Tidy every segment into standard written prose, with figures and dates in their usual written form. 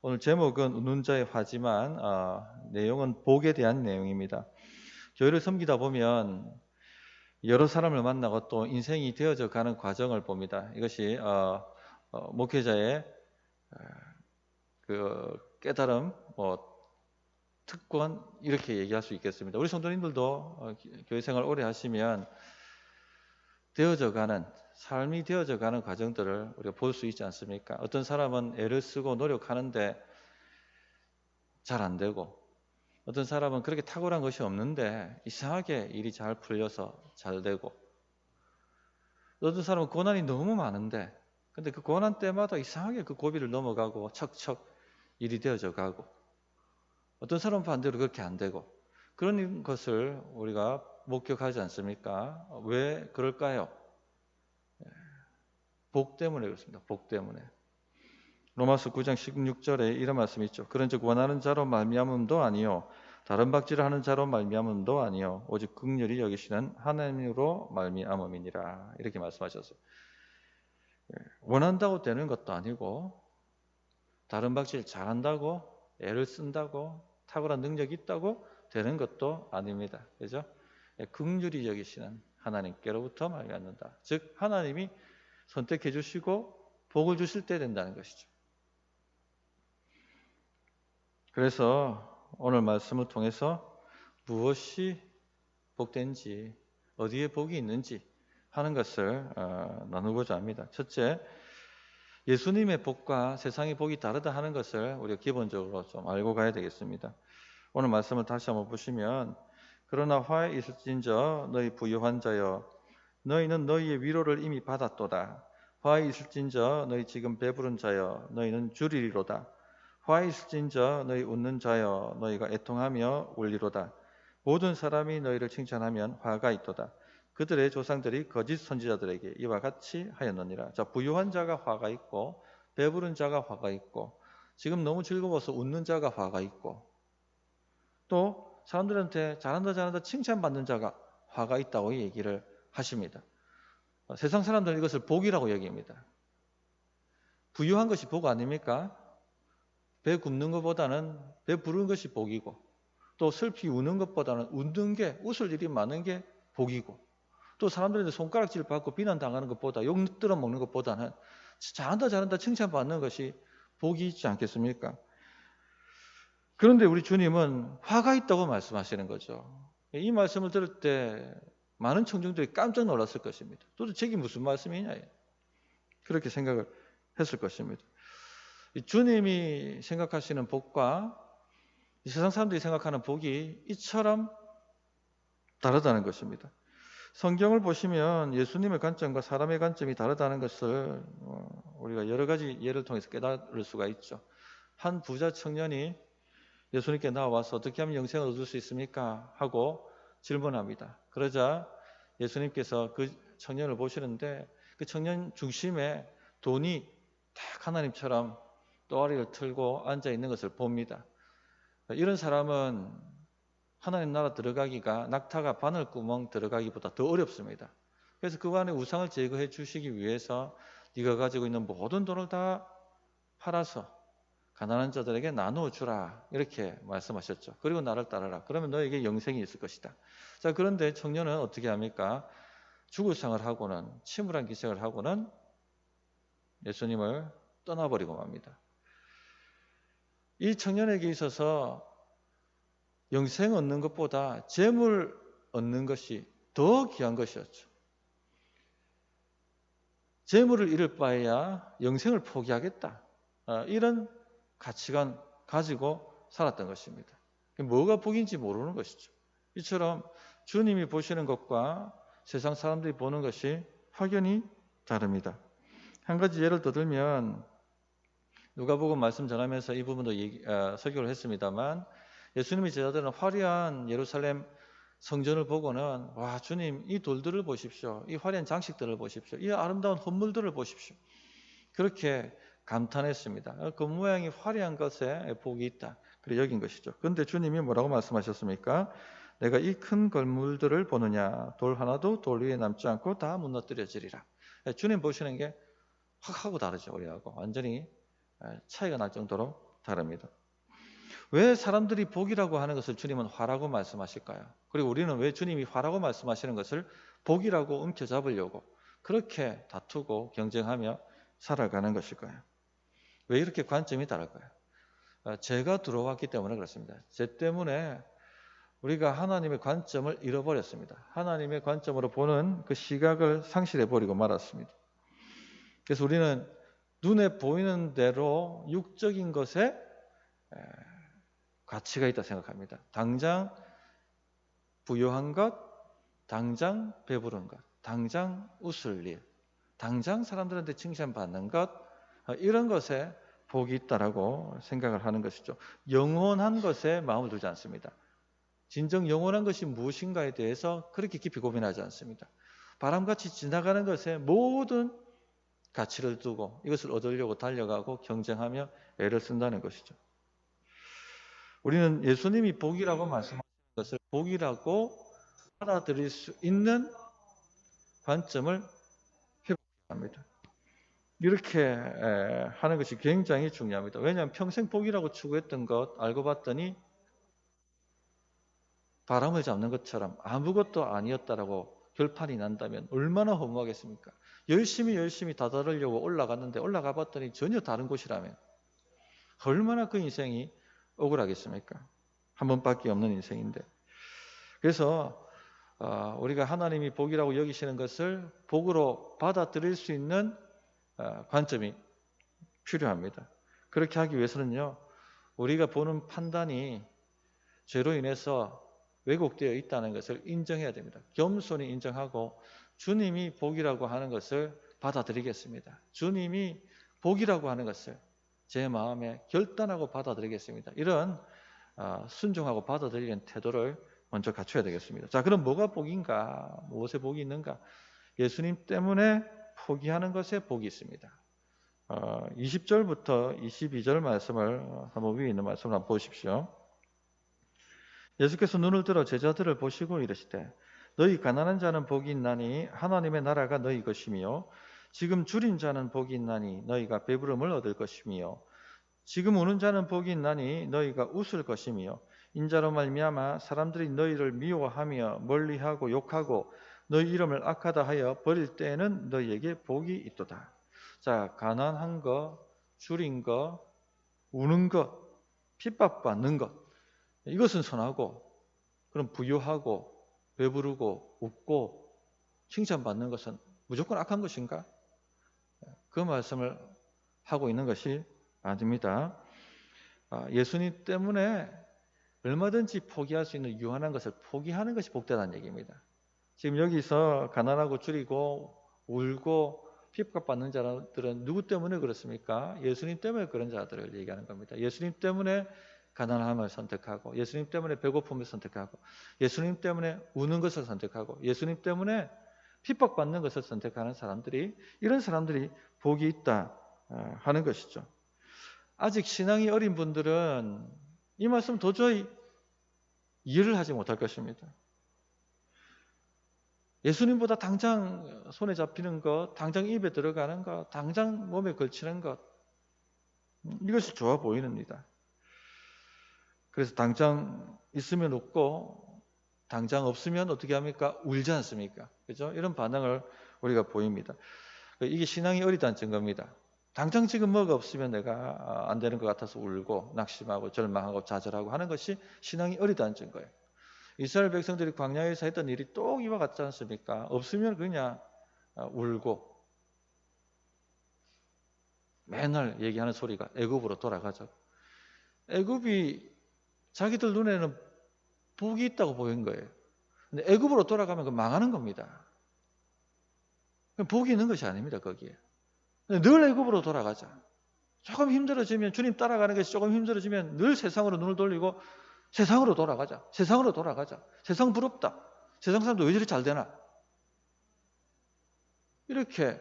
오늘 제목은 웃는 자의 화지만 내용은 복에 대한 내용입니다. 교회를 섬기다 보면 여러 사람을 만나고 또 인생이 되어져 가는 과정을 봅니다. 이것이 목회자의 그 깨달음, 특권 이렇게 얘기할 수 있겠습니다. 우리 성도님들도 교회 생활 오래 하시면 삶이 되어져 가는 과정들을 우리가 볼 수 있지 않습니까? 어떤 사람은 애를 쓰고 노력하는데 잘 안 되고, 어떤 사람은 그렇게 탁월한 것이 없는데 이상하게 일이 잘 풀려서 잘 되고, 어떤 사람은 고난이 너무 많은데 근데 그 고난 때마다 이상하게 그 고비를 넘어가고 척척 일이 되어져 가고, 어떤 사람은 반대로 그렇게 안 되고, 그런 것을 우리가 목격하지 않습니까? 왜 그럴까요? 복 때문에 그렇습니다. 복 때문에. 로마서 9장 16절에 이런 말씀이 있죠. 그런즉 원하는 자로 말미암음도 아니요 다른 박질을 하는 자로 말미암음도 아니요 오직 긍휼히 여기시는 하나님으로 말미암음이니라. 이렇게 말씀하셨어요. 원한다고 되는 것도 아니고, 다른 박질 잘한다고 애를 쓴다고 탁월한 능력이 있다고 되는 것도 아닙니다. 그죠? 긍휼히 여기시는 하나님께로부터 말미암는다. 즉 하나님이 선택해 주시고 복을 주실 때 된다는 것이죠. 그래서 오늘 말씀을 통해서 무엇이 복된지, 어디에 복이 있는지 하는 것을 나누고자 합니다. 첫째, 예수님의 복과 세상의 복이 다르다 하는 것을 우리가 기본적으로 좀 알고 가야 되겠습니다. 오늘 말씀을 다시 한번 보시면, 그러나 화에 있을진저 너희 부유한 자여 너희는 너희의 위로를 이미 받았도다. 화에 있을진저 너희 지금 배부른 자여 너희는 주리리로다. 화에 있을진저 너희 웃는 자여 너희가 애통하며 울리로다. 모든 사람이 너희를 칭찬하면 화가 있도다. 그들의 조상들이 거짓 선지자들에게 이와 같이 하였느니라. 자, 부유한 자가 화가 있고, 배부른 자가 화가 있고, 지금 너무 즐거워서 웃는 자가 화가 있고, 또 사람들한테 잘한다 칭찬받는 자가 화가 있다고 얘기를 하십니다. 세상 사람들은 이것을 복이라고 여깁니다. 부유한 것이 복 아닙니까? 배 굽는 것보다는 배 부르는 것이 복이고, 또 슬피 우는 것보다는 웃는 게, 웃을 일이 많은 게 복이고, 또 사람들한테 손가락질 받고 비난당하는 것보다, 욕 들어먹는 것보다는 잘한다 칭찬받는 것이 복이 있지 않겠습니까? 그런데 우리 주님은 화가 있다고 말씀하시는 거죠. 이 말씀을 들을 때 많은 청중들이 깜짝 놀랐을 것입니다. 도대체 이게 무슨 말씀이냐, 그렇게 생각을 했을 것입니다. 주님이 생각하시는 복과 이 세상 사람들이 생각하는 복이 이처럼 다르다는 것입니다. 성경을 보시면 예수님의 관점과 사람의 관점이 다르다는 것을 우리가 여러 가지 예를 통해서 깨달을 수가 있죠. 한 부자 청년이 예수님께 나와서 어떻게 하면 영생을 얻을 수 있습니까? 하고 질문합니다. 그러자 예수님께서 그 청년을 보시는데, 그 청년 중심에 돈이 딱 하나님처럼 또아리를 틀고 앉아 있는 것을 봅니다. 이런 사람은 하나님 나라 들어가기가 낙타가 바늘구멍 들어가기보다 더 어렵습니다. 그래서 그 안에 우상을 제거해 주시기 위해서 네가 가지고 있는 모든 돈을 다 팔아서 가난한 자들에게 나누어 주라, 이렇게 말씀하셨죠. 그리고 나를 따르라. 그러면 너에게 영생이 있을 것이다. 자, 그런데 청년은 어떻게 합니까? 죽을 상을 하고는, 침울한 기색을 하고는 예수님을 떠나버리고 맙니다. 이 청년에게 있어서 영생 얻는 것보다 재물 얻는 것이 더 귀한 것이었죠. 재물을 잃을 바에야 영생을 포기하겠다, 이런 가치관 가지고 살았던 것입니다. 뭐가 복인지 모르는 것이죠. 이처럼 주님이 보시는 것과 세상 사람들이 보는 것이 확연히 다릅니다. 한 가지 예를 더 들면, 누가복음 말씀 전하면서 이 부분도 설교를 했습니다만, 예수님의 제자들은 화려한 예루살렘 성전을 보고는, 와, 주님 이 돌들을 보십시오, 이 화려한 장식들을 보십시오, 이 아름다운 헌물들을 보십시오, 그렇게 감탄했습니다. 그 모양이 화려한 것에 복이 있다, 그래 여긴 것이죠. 그런데 주님이 뭐라고 말씀하셨습니까? 내가 이 큰 건물들을 보느냐? 돌 하나도 돌 위에 남지 않고 다 무너뜨려지리라. 주님 보시는 게 확 하고 다르죠. 우리하고 완전히 차이가 날 정도로 다릅니다. 왜 사람들이 복이라고 하는 것을 주님은 화라고 말씀하실까요? 그리고 우리는 왜 주님이 화라고 말씀하시는 것을 복이라고 움켜잡으려고 그렇게 다투고 경쟁하며 살아가는 것일까요? 왜 이렇게 관점이 다를까요? 죄가 들어왔기 때문에 그렇습니다. 죄 때문에 우리가 하나님의 관점을 잃어버렸습니다. 하나님의 관점으로 보는 그 시각을 상실해버리고 말았습니다. 그래서 우리는 눈에 보이는 대로 육적인 것에 가치가 있다 생각합니다. 당장 부유한 것, 당장 배부른 것, 당장 웃을 일, 당장 사람들한테 칭찬받는 것, 이런 것에 복이 있다라고 생각을 하는 것이죠. 영원한 것에 마음을 두지 않습니다. 진정 영원한 것이 무엇인가에 대해서 그렇게 깊이 고민하지 않습니다. 바람같이 지나가는 것에 모든 가치를 두고 이것을 얻으려고 달려가고 경쟁하며 애를 쓴다는 것이죠. 우리는 예수님이 복이라고 말씀하시는 것을 복이라고 받아들일 수 있는 관점을 회복해야 합니다. 이렇게 하는 것이 굉장히 중요합니다. 왜냐하면 평생 복이라고 추구했던 것 알고 봤더니 바람을 잡는 것처럼 아무것도 아니었다라고 결판이 난다면 얼마나 허무하겠습니까? 열심히 다다르려고 올라갔는데 올라가 봤더니 전혀 다른 곳이라면 얼마나 그 인생이 억울하겠습니까? 한 번밖에 없는 인생인데. 그래서 우리가 하나님이 복이라고 여기시는 것을 복으로 받아들일 수 있는 관점이 필요합니다. 그렇게 하기 위해서는요, 우리가 보는 판단이 죄로 인해서 왜곡되어 있다는 것을 인정해야 됩니다. 겸손히 인정하고 주님이 복이라고 하는 것을 받아들이겠습니다. 주님이 복이라고 하는 것을 제 마음에 결단하고 받아들이겠습니다. 이런 순종하고 받아들이는 태도를 먼저 갖춰야 되겠습니다. 자, 그럼 뭐가 복인가? 무엇에 복이 있는가? 예수님 때문에 포기하는 것에 복이 있습니다. 20절부터 22절 말씀을 한번 위에 있는 말씀을 한번 보십시오. 예수께서 눈을 들어 제자들을 보시고 이르시되 너희 가난한 자는 복이 있나니 하나님의 나라가 너희 것이며 지금 줄인 자는 복이 있나니 너희가 배부름을 얻을 것이며 지금 우는 자는 복이 있나니 너희가 웃을 것이며 인자로 말미암아 사람들이 너희를 미워하며 멀리하고 욕하고 너희 이름을 악하다 하여 버릴 때에는 너희에게 복이 있도다. 자, 가난한 것, 줄인 것, 우는 것, 핍박받는 것, 이것은 선하고, 그럼 부유하고 배부르고 웃고 칭찬받는 것은 무조건 악한 것인가? 그 말씀을 하고 있는 것이 아닙니다. 예수님 때문에 얼마든지 포기할 수 있는 유한한 것을 포기하는 것이 복되다는 얘기입니다. 지금 여기서 가난하고 줄이고 울고 핍박받는 자들은 누구 때문에 그렇습니까? 예수님 때문에 그런 자들을 얘기하는 겁니다. 예수님 때문에 가난함을 선택하고 예수님 때문에 배고픔을 선택하고 예수님 때문에 우는 것을 선택하고 예수님 때문에 핍박받는 것을 선택하는 사람들이 이런 사람들이 복이 있다 하는 것이죠. 아직 신앙이 어린 분들은 이 말씀 도저히 이해를 하지 못할 것입니다. 예수님보다 당장 손에 잡히는 것, 당장 입에 들어가는 것, 당장 몸에 걸치는 것, 이것이 좋아 보이는니다. 그래서 당장 있으면 웃고 당장 없으면 어떻게 합니까? 울지 않습니까? 그죠? 이런 반응을 우리가 보입니다. 이게 신앙이 어리다는 증거입니다. 당장 지금 뭐가 없으면 내가 안 되는 것 같아서 울고 낙심하고 절망하고 좌절하고 하는 것이 신앙이 어리다는 증거예요. 이스라엘 백성들이 광야에서 했던 일이 또 이와 같지 않습니까? 없으면 그냥 울고 맨날 얘기하는 소리가 애굽으로 돌아가자. 애굽이 자기들 눈에는 복이 있다고 보인 거예요. 근데 애굽으로 돌아가면 그 망하는 겁니다. 복이 있는 것이 아닙니다, 거기에. 늘 애굽으로 돌아가자. 조금 힘들어지면 주님 따라가는 것이 조금 힘들어지면 늘 세상으로 눈을 돌리고 세상으로 돌아가자. 세상으로 돌아가자. 세상 부럽다. 세상 사람도 왜 저리 잘 되나? 이렇게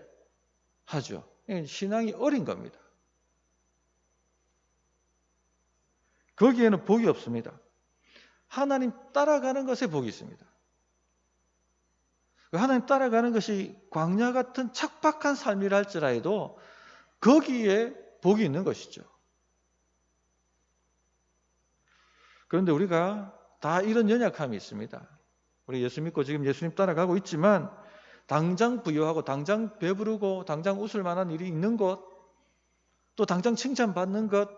하죠. 신앙이 어린 겁니다. 거기에는 복이 없습니다. 하나님 따라가는 것에 복이 있습니다. 하나님 따라가는 것이 광야 같은 척박한 삶이라 할지라도 거기에 복이 있는 것이죠. 그런데 우리가 다 이런 연약함이 있습니다. 우리 예수 믿고 지금 예수님 따라가고 있지만 당장 부유하고 당장 배부르고 당장 웃을 만한 일이 있는 것, 또 당장 칭찬받는 것,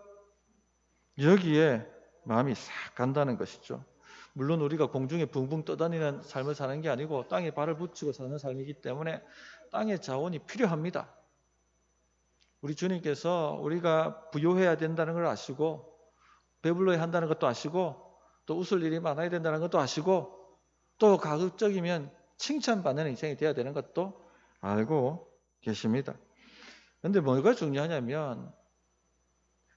여기에 마음이 싹 간다는 것이죠. 물론 우리가 공중에 붕붕 떠다니는 삶을 사는 게 아니고 땅에 발을 붙이고 사는 삶이기 때문에 땅의 자원이 필요합니다. 우리 주님께서 우리가 부유해야 된다는 걸 아시고 배불러야 한다는 것도 아시고 또 웃을 일이 많아야 된다는 것도 아시고 또 가급적이면 칭찬받는 인생이 되어야 되는 것도 알고 계십니다. 그런데 뭐가 중요하냐면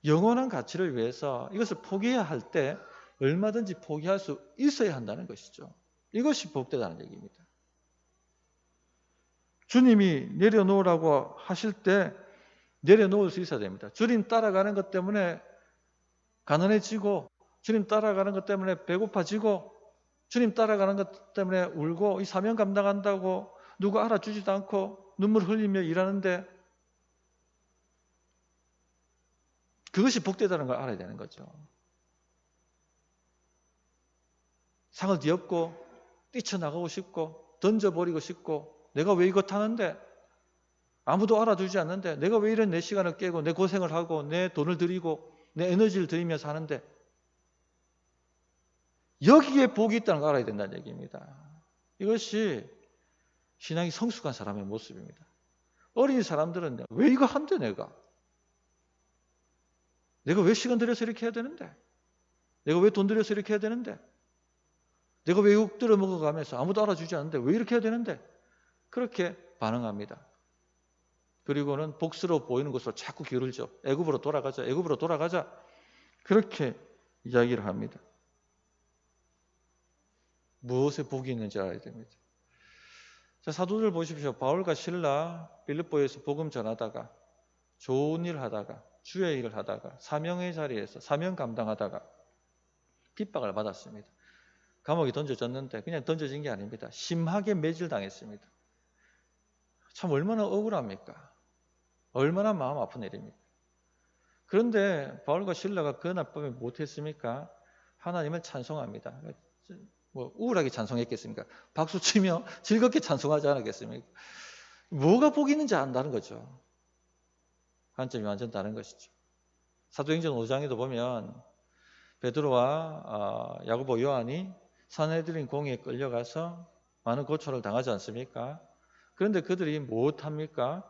영원한 가치를 위해서 이것을 포기해야 할 때 얼마든지 포기할 수 있어야 한다는 것이죠. 이것이 복되다는 얘기입니다. 주님이 내려놓으라고 하실 때 내려놓을 수 있어야 됩니다. 주님 따라가는 것 때문에 가난해지고 주님 따라가는 것 때문에 배고파지고 주님 따라가는 것 때문에 울고 이 사명 감당한다고 누가 알아주지도 않고 눈물 흘리며 일하는데 그것이 복되다는 걸 알아야 되는 거죠. 상을 뒤엎고 뛰쳐나가고 싶고 던져버리고 싶고 내가 왜 이것 하는데 아무도 알아주지 않는데 내가 왜 이런 내 시간을 깨고 내 고생을 하고 내 돈을 들이고 내 에너지를 들이면서 하는데 여기에 복이 있다는 걸 알아야 된다는 얘기입니다. 이것이 신앙이 성숙한 사람의 모습입니다. 어린 사람들은 왜 이거 한대 내가 왜 시간 들여서 이렇게 해야 되는데 내가 왜 돈 들여서 이렇게 해야 되는데 내가 왜 욕 들어 먹어가면서 아무도 알아주지 않는데 왜 이렇게 해야 되는데 그렇게 반응합니다. 그리고는 복스러워 보이는 것으로 자꾸 기울죠. 애굽으로 돌아가자. 애굽으로 돌아가자. 그렇게 이야기를 합니다. 무엇에 복이 있는지 알아야 됩니다. 자, 사도들 보십시오. 바울과 실라 빌립보에서 복음 전하다가 좋은 일 하다가 주의 일을 하다가 사명의 자리에서 사명 감당하다가 핍박을 받았습니다. 감옥에 던져졌는데 그냥 던져진 게 아닙니다. 심하게 매질당했습니다. 참 얼마나 억울합니까? 얼마나 마음 아픈 일입니까? 그런데 바울과 실라가 그날 밤에 못했습니까? 하나님을 찬송합니다. 뭐 우울하게 찬송했겠습니까? 박수치며 즐겁게 찬송하지 않았겠습니까? 뭐가 복이 있는지 안다는 거죠. 관점이 완전 다른 것이죠. 사도행전 5장에도 보면 베드로와 야고보, 요한이 산헤드린 공회에 끌려가서 많은 고초를 당하지 않습니까? 그런데 그들이 무엇합니까?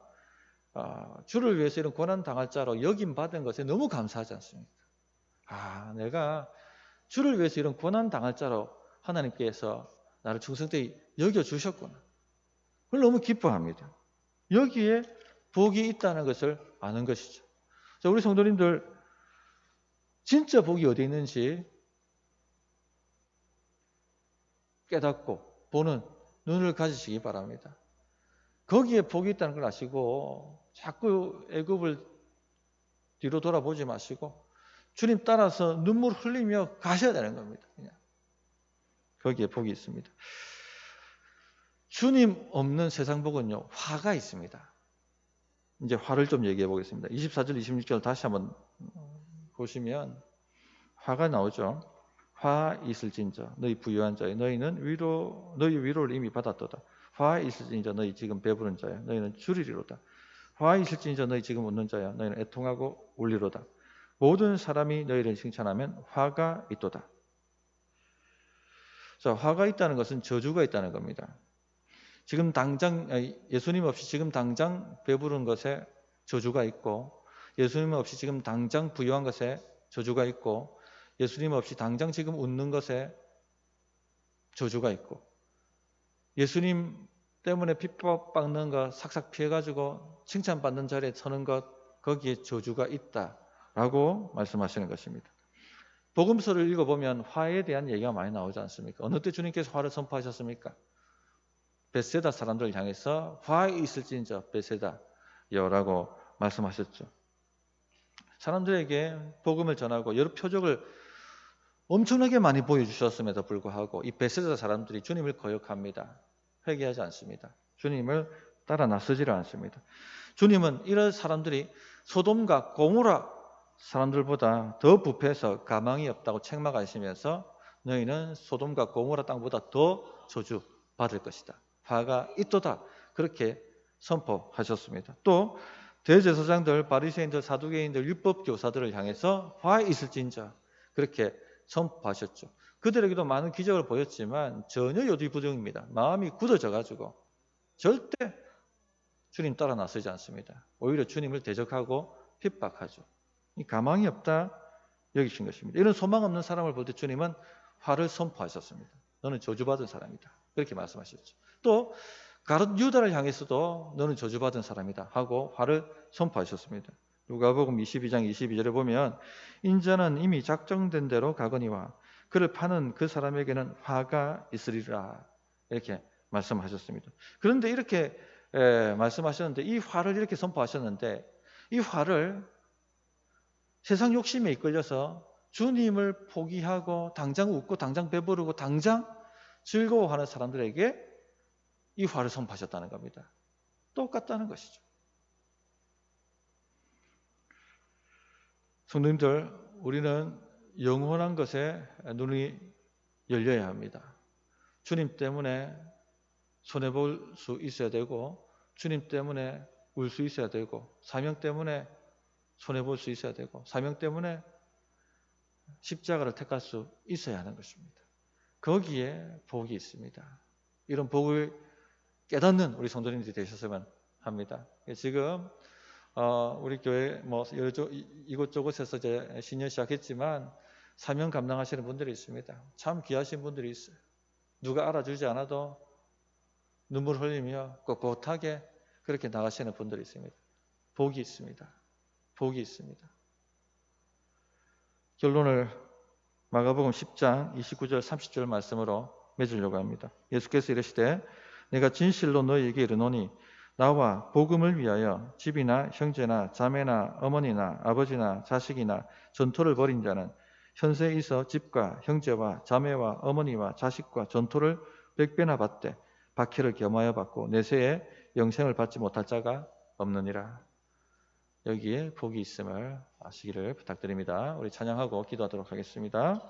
주를 위해서 이런 고난 당할 자로 여김받은 것에 너무 감사하지 않습니까? 내가 주를 위해서 이런 고난 당할 자로 하나님께서 나를 충성되이 여겨주셨구나. 그걸 너무 기뻐합니다. 여기에 복이 있다는 것을 아는 것이죠. 자, 우리 성도님들 진짜 복이 어디 있는지 깨닫고 보는 눈을 가지시기 바랍니다. 거기에 복이 있다는 걸 아시고 자꾸 애굽을 뒤로 돌아보지 마시고 주님 따라서 눈물 흘리며 가셔야 되는 겁니다. 그냥. 거기에 복이 있습니다. 주님 없는 세상 복은요, 화가 있습니다. 이제 화를 좀 얘기해 보겠습니다. 24절, 26절 다시 한번 보시면 화가 나오죠. 화 있을진저 너희 부유한 자여 너희는 너희 위로를 이미 받았도다. 화 있을진저 너희 지금 배부른 자여 너희는 줄이리로다. 화 있을진저 너희 지금 웃는 자여 너희는 애통하고 울리로다. 모든 사람이 너희를 칭찬하면 화가 있도다. 자, 화가 있다는 것은 저주가 있다는 겁니다. 지금 당장 예수님 없이 지금 당장 배부른 것에 저주가 있고 예수님 없이 지금 당장 부유한 것에 저주가 있고 예수님 없이 당장 지금 웃는 것에 저주가 있고 예수님 때문에 핍박받는 것 삭삭 피해가지고 칭찬받는 자리에 서는 것 거기에 저주가 있다라고 말씀하시는 것입니다. 복음서를 읽어보면 화에 대한 얘기가 많이 나오지 않습니까? 어느 때 주님께서 화를 선포하셨습니까? 벳세다 사람들을 향해서 화 있을진저 벳세다여라고 말씀하셨죠. 사람들에게 복음을 전하고 여러 표적을 엄청나게 많이 보여주셨음에도 불구하고 이 벳세다 사람들이 주님을 거역합니다. 회개하지 않습니다. 주님을 따라 나서지를 않습니다. 주님은 이런 사람들이 소돔과 고모라 사람들보다 더 부패해서 가망이 없다고 책망하시면서 너희는 소돔과 고모라 땅보다 더 저주받을 것이다. 화가 있도다. 그렇게 선포하셨습니다. 또 대제사장들, 바리새인들, 사두개인들, 율법 교사들을 향해서 화 있을진저 그렇게 선포하셨죠. 그들에게도 많은 기적을 보였지만 전혀 요지부동입니다. 마음이 굳어져 가지고 절대 주님 따라 나서지 않습니다. 오히려 주님을 대적하고 핍박하죠. 이 가망이 없다 여기신 것입니다. 이런 소망 없는 사람을 볼 때 주님은 화를 선포하셨습니다. 너는 저주받은 사람이다. 그렇게 말씀하셨죠. 또 가룟 유다를 향해서도 너는 저주받은 사람이다 하고 화를 선포하셨습니다. 누가복음 22장 22절에 보면 인자는 이미 작정된 대로 가거니와 그를 파는 그 사람에게는 화가 있으리라 이렇게 말씀하셨습니다. 그런데 이렇게 말씀하셨는데 이 화를 이렇게 선포하셨는데 이 화를 세상 욕심에 이끌려서 주님을 포기하고 당장 웃고 당장 배부르고 당장 즐거워하는 사람들에게 이 화를 선포하셨다는 겁니다. 똑같다는 것이죠. 성도님들, 우리는 영원한 것에 눈이 열려야 합니다. 주님 때문에 손해볼 수 있어야 되고 주님 때문에 울 수 있어야 되고 사명 때문에 손해볼 수 있어야 되고 사명 때문에 십자가를 택할 수 있어야 하는 것입니다. 거기에 복이 있습니다. 이런 복을 깨닫는 우리 성도님들이 되셨으면 합니다. 지금 우리 교회 뭐 이곳저곳에서 이제 신년 시작했지만 사명 감당하시는 분들이 있습니다. 참 귀하신 분들이 있어요. 누가 알아주지 않아도 눈물 흘리며 꼿꼿하게 그렇게 나가시는 분들이 있습니다. 복이 있습니다. 복이 있습니다. 결론을 마가복음 10장 29절 30절 말씀으로 맺으려고 합니다. 예수께서 이르시되 내가 진실로 너희에게 이르노니 나와 복음을 위하여 집이나 형제나 자매나 어머니나 아버지나 자식이나 전토를 벌인 자는 현세에 있어 집과 형제와 자매와 어머니와 자식과 전토를 100배나 받되 박해를 겸하여 받고 내세에 영생을 받지 못할 자가 없느니라. 여기에 복이 있음을 아시기를 부탁드립니다. 우리 찬양하고 기도하도록 하겠습니다.